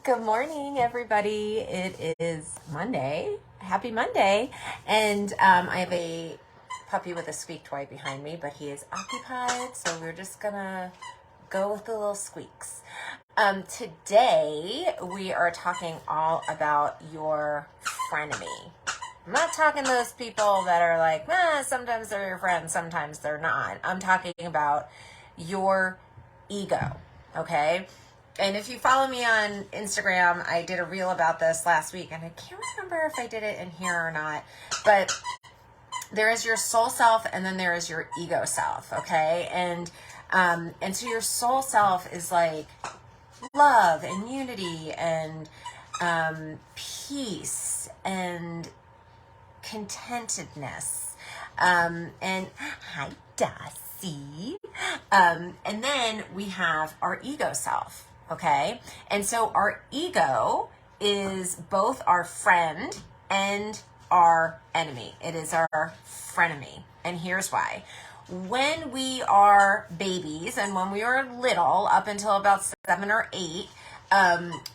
Good morning, everybody. It is Monday. Happy Monday. And I have a puppy with a squeak toy behind me, but he is occupied, so we're just gonna go with the little squeaks. Today, we are talking all about your frenemy. I'm not talking those people that are like, sometimes they're your friends, sometimes they're not. I'm talking about your ego, okay? And if you follow me on Instagram, I did a reel about this last week, and I can't remember if I did it in here or not, but there is your soul self, and then there is your ego self, okay? And so your soul self is like love and unity and peace and contentedness. And hi, Dossie. And then we have our ego self. Okay. And so our ego is both our friend and our enemy. It is our frenemy. And here's why. When we are babies and when we are little, up until about 7 or 8,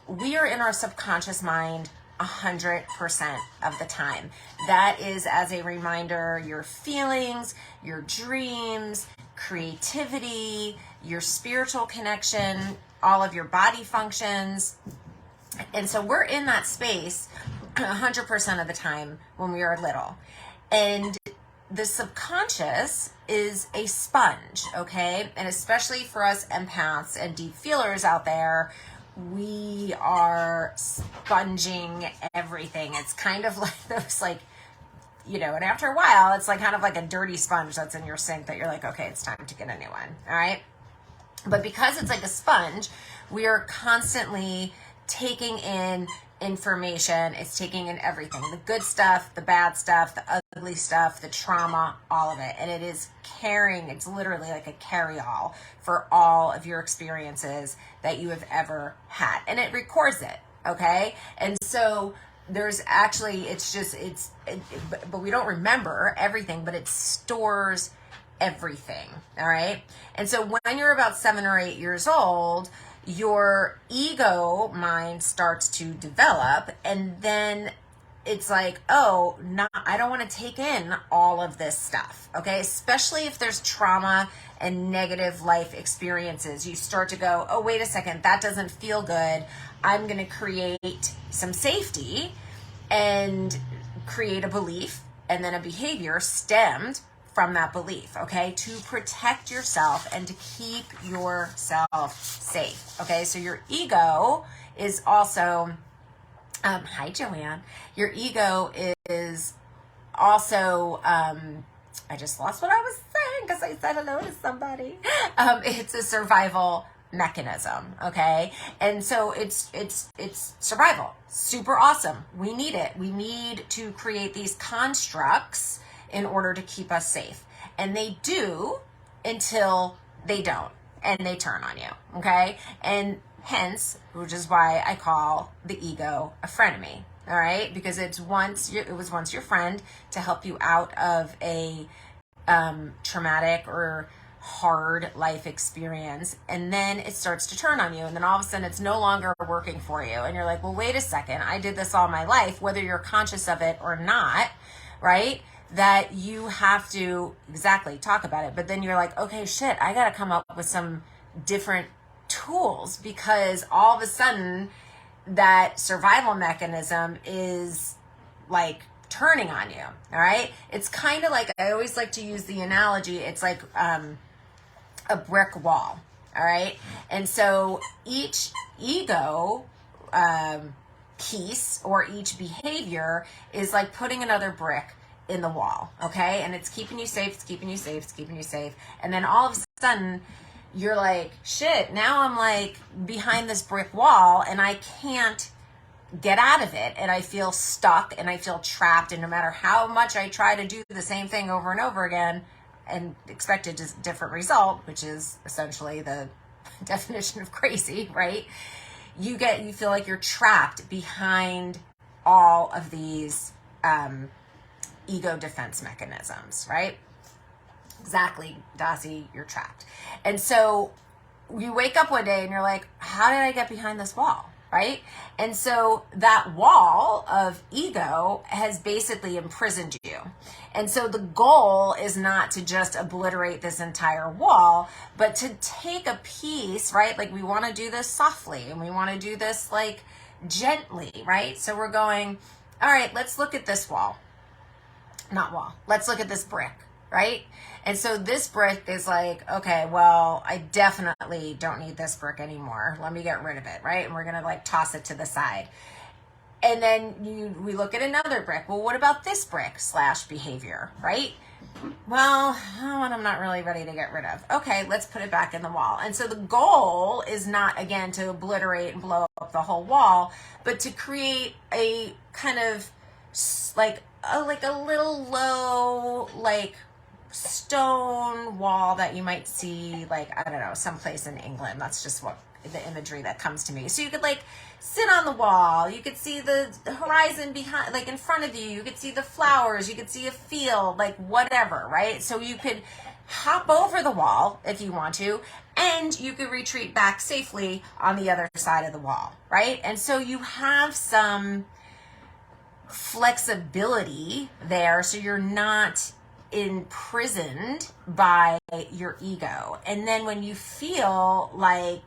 we are in our subconscious mind 100% of the time. That is, as a reminder, your feelings, your dreams, creativity, your spiritual connection, all of your body functions. And so we're in that space 100% of the time when we are little. And the subconscious is a sponge, okay? And especially for us empaths and deep feelers out there, we are sponging everything. It's kind of like those, like, and after a while, it's like kind of like a dirty sponge that's in your sink that you're like, okay, it's time to get a new one, all right? But because it's like a sponge, we are constantly taking in information. It's taking in everything, the good stuff, the bad stuff, the ugly stuff, the trauma, all of it. And it is carrying, it's literally like a carry-all for all of your experiences that you have ever had. And it records it, okay? And so there's actually, but we don't remember everything, but it stores everything, all right? And so when you're about 7 or 8 years old, your ego mind starts to develop, and then it's like, I don't want to take in all of this stuff, okay? Especially if there's trauma and negative life experiences. You start to go, oh, wait a second, that doesn't feel good. I'm going to create some safety and create a belief and then a behavior stemmed from that belief, okay, to protect yourself and to keep yourself safe, okay? So your ego is also, hi, Joanne. Your ego is also, I just lost what I was saying because I said hello to somebody. It's a survival mechanism, okay? And so it's survival. Super awesome. We need it. We need to create these constructs in order to keep us safe. And they do until they don't, and they turn on you, okay? And hence, which is why I call the ego a frenemy, all right? Because it was once your friend to help you out of a traumatic or hard life experience, and then it starts to turn on you, and then all of a sudden it's no longer working for you, and you're like, well, wait a second, I did this all my life, whether you're conscious of it or not, right? That you have to exactly talk about it. But then you're like, okay, shit, I got to come up with some different tools, because all of a sudden that survival mechanism is like turning on you. All right. It's kind of like, I always like to use the analogy. It's like a brick wall. All right. And so each ego piece or each behavior is like putting another brick in the wall, okay? And it's keeping you safe, it's keeping you safe, it's keeping you safe. And then all of a sudden, you're like, shit, now I'm like behind this brick wall and I can't get out of it. And I feel stuck and I feel trapped. And no matter how much I try to do the same thing over and over again and expect a different result, which is essentially the definition of crazy, right? You feel like you're trapped behind all of these ego defense mechanisms, right? Exactly, Dossie, you're trapped. And so you wake up one day and you're like, how did I get behind this wall? right? And so that wall of ego has basically imprisoned you. And so the goal is not to just obliterate this entire wall, but to take a piece, right? Like we want to do this softly and we want to do this like gently, right? So we're going, all right, let's look at this wall. Not wall. Let's look at this brick, right? And so this brick is like, okay, well, I definitely don't need this brick anymore. Let me get rid of it, right? And we're going to like toss it to the side. And then we look at another brick. Well, what about this brick / behavior, right? Well, I'm not really ready to get rid of. Okay, let's put it back in the wall. And so the goal is not, again, to obliterate and blow up the whole wall, but to create a kind of like a little low, like stone wall that you might see, like, I don't know, someplace in England. That's just what the imagery that comes to me. So you could like sit on the wall, you could see the horizon behind, like in front of you, you could see the flowers, you could see a field, like whatever, right? So you could hop over the wall if you want to, and you could retreat back safely on the other side of the wall, right? And so you have some flexibility there, so you're not imprisoned by your ego. And then when you feel like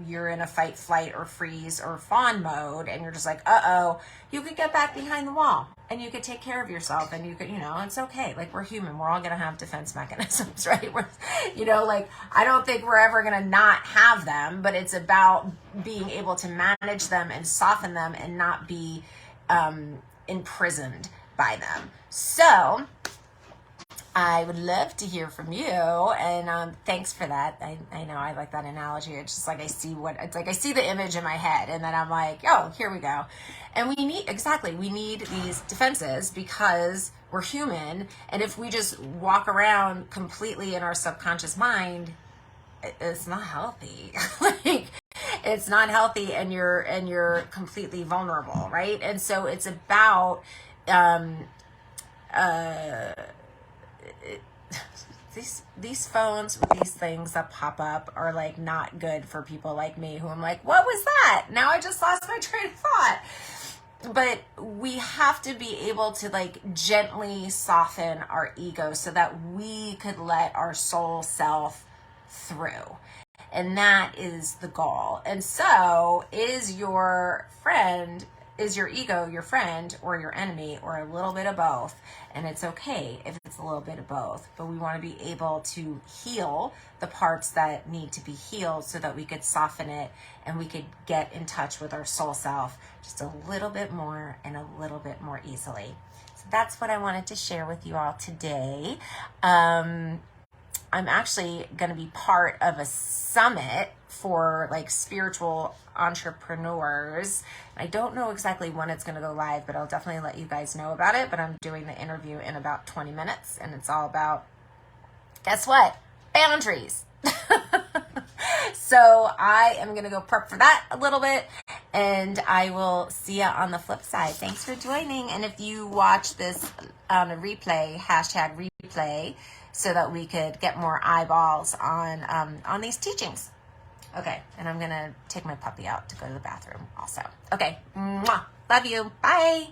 you're in a fight, flight, or freeze or fawn mode, and you're just like, uh-oh, you could get back behind the wall and you could take care of yourself, and you could, it's okay. Like, we're human. We're all going to have defense mechanisms, right? Like, I don't think we're ever going to not have them, but it's about being able to manage them and soften them and not be imprisoned by them. So I would love to hear from you, and thanks for that. I know I like that analogy. It's just like I see the image in my head, and then I'm like, oh, here we go. And we need these defenses because we're human, and if we just walk around completely in our subconscious mind, it's not healthy. Like, it's not healthy, and you're completely vulnerable, right? And so it's about these phones with these things that pop up are like not good for people like me, who I'm like, what was that? Now I just lost my train of thought. But we have to be able to like gently soften our ego so that we could let our soul self through. And that is the goal. And so is your ego your friend or your enemy, or a little bit of both? And it's okay if it's a little bit of both, but we want to be able to heal the parts that need to be healed so that we could soften it and we could get in touch with our soul self just a little bit more and a little bit more easily. So that's what I wanted to share with you all today. I'm actually going to be part of a summit for like spiritual entrepreneurs. I don't know exactly when it's going to go live, but I'll definitely let you guys know about it. But I'm doing the interview in about 20 minutes, and it's all about, guess what? Boundaries. So I am going to go prep for that a little bit, and I will see you on the flip side. Thanks for joining. And if you watch this on a replay, #replay, so that we could get more eyeballs on these teachings. Okay, and I'm going to take my puppy out to go to the bathroom also. Okay, mwah. Love you. Bye.